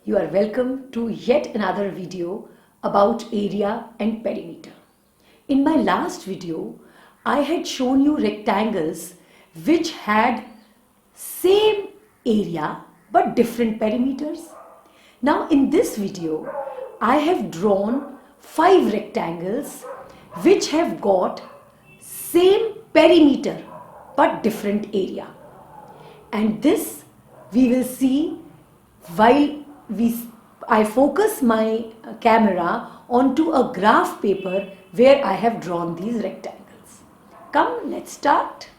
You are welcome to yet another video about area and perimeter. In my last video, I had shown you rectangles which had same area but different perimeters. Now in this video, I have drawn 5 rectangles which have got same perimeter but different area. And this we will see while I focus my camera onto a graph paper where I have drawn these rectangles. Come, let's start.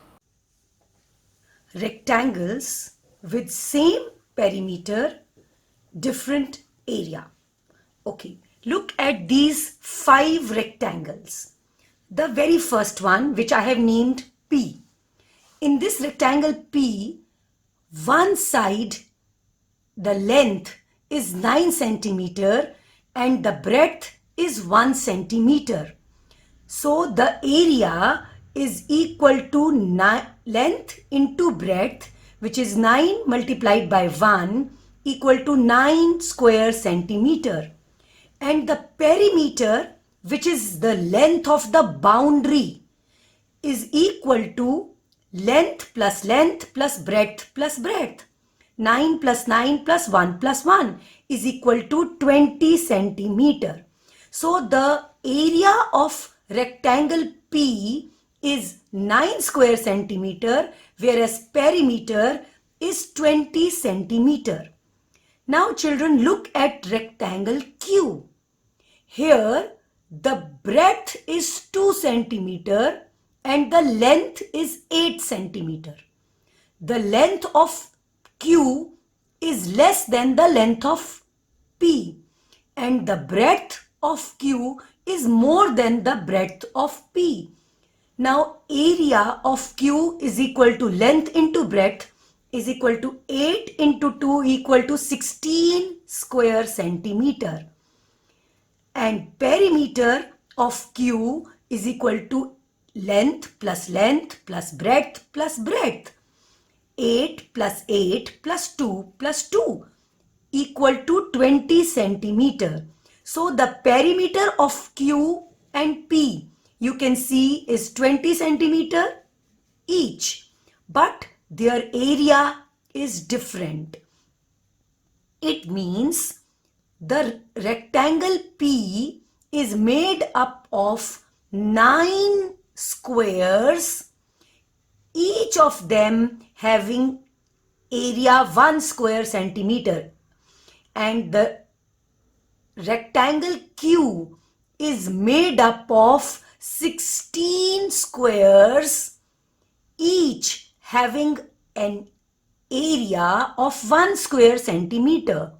Rectangles with same perimeter, different area. Okay, look at these 5 rectangles. The very first one, which I have named P. In this rectangle P, one side, the length is 9 centimeter and the breadth is 1 centimeter. So the area is equal to length into breadth, which is 9 multiplied by 1 equal to 9 square centimeter. And the perimeter, which is the length of the boundary, is equal to length plus breadth plus breadth. 9 plus 9 plus 1 plus 1 is equal to 20 centimeter. So the area of rectangle P is 9 square centimeter, whereas perimeter is 20 centimeter. Now children, look at rectangle Q. Here the breadth is 2 centimeter and the length is 8 centimeter. The length of Q is less than the length of P and the breadth of Q is more than the breadth of P. Now area of Q is equal to length into breadth is equal to 8 into 2 equal to 16 square centimeter. And perimeter of Q is equal to length plus breadth plus breadth. 8 plus 8 plus 2 equal to 20 centimeter. So the perimeter of Q and P, you can see, is 20 centimeter each, but their area is different. It means the rectangle P is made up of 9 squares, each of them having area 1 square centimeter, and the rectangle Q is made up of 16 squares, each having an area of 1 square centimeter.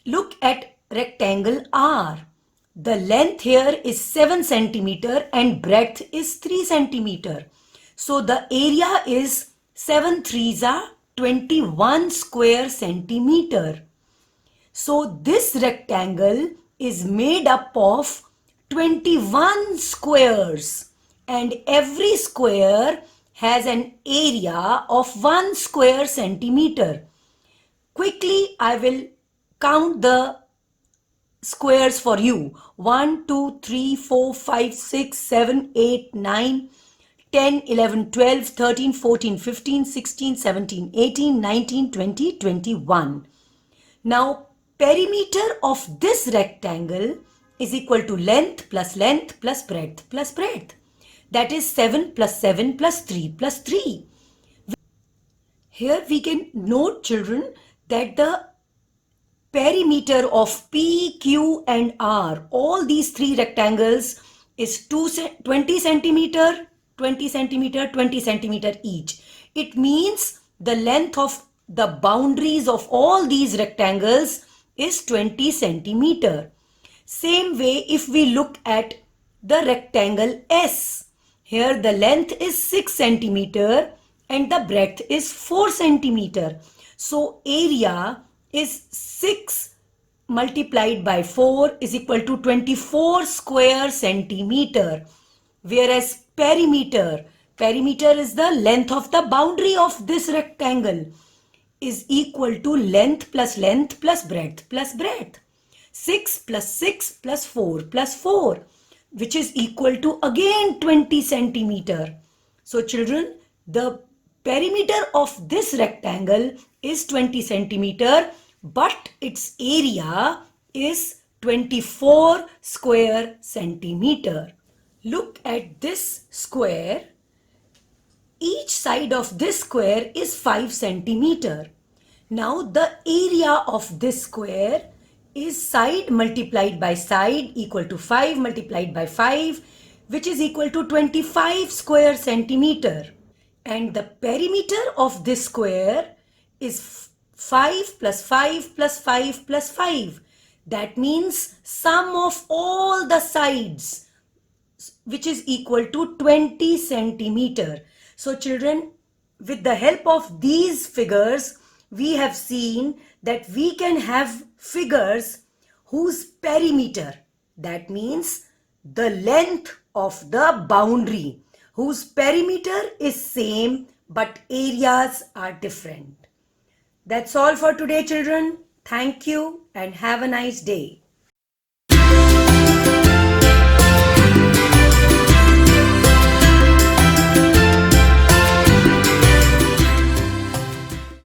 Look at rectangle R. The length here is 7 centimeter and breadth is 3 centimeter. So the area is 7 threes are 21 square centimeter. So this rectangle is made up of 21 squares and every square has an area of 1 square centimeter. Quickly I will count the squares for you. 1, 2, 3, 4, 5, 6, 7, 8, 9, 10, 11, 12, 13, 14, 15, 16, 17, 18, 19, 20, 21. Now perimeter of this rectangle is equal to length plus breadth plus breadth. That is 7 plus 7 plus 3 plus 3. Here we can note, children, that the perimeter of P, Q and R, all these 3 rectangles, is 20 centimeter, 20 centimeter, 20 centimeter each. It means the length of the boundaries of all these rectangles is 20 centimeter. Same way, if we look at the rectangle S, here the length is 6 centimeter and the breadth is 4 centimeter. So area is 6 multiplied by 4 is equal to 24 square centimeter. Whereas perimeter is the length of the boundary of this rectangle. is equal to length plus breadth plus breadth. 6 plus 6 plus 4 plus 4, which is equal to again 20 centimeter. So children, the perimeter of this rectangle is 20 centimeter, but its area is 24 square centimeter. Look at this square. Each side of this square is 5 centimeter. Now the area of this square is side multiplied by side equal to 5 multiplied by 5, which is equal to 25 square centimeter. And the perimeter of this square is 5 plus 5 plus 5 plus 5. That means sum of all the sides, which is equal to 20 centimeter. So children, with the help of these figures, we have seen that we can have figures whose perimeter, that means the length of the boundary, whose perimeter is same but areas are different. That's all for today, children. Thank you and have a nice day.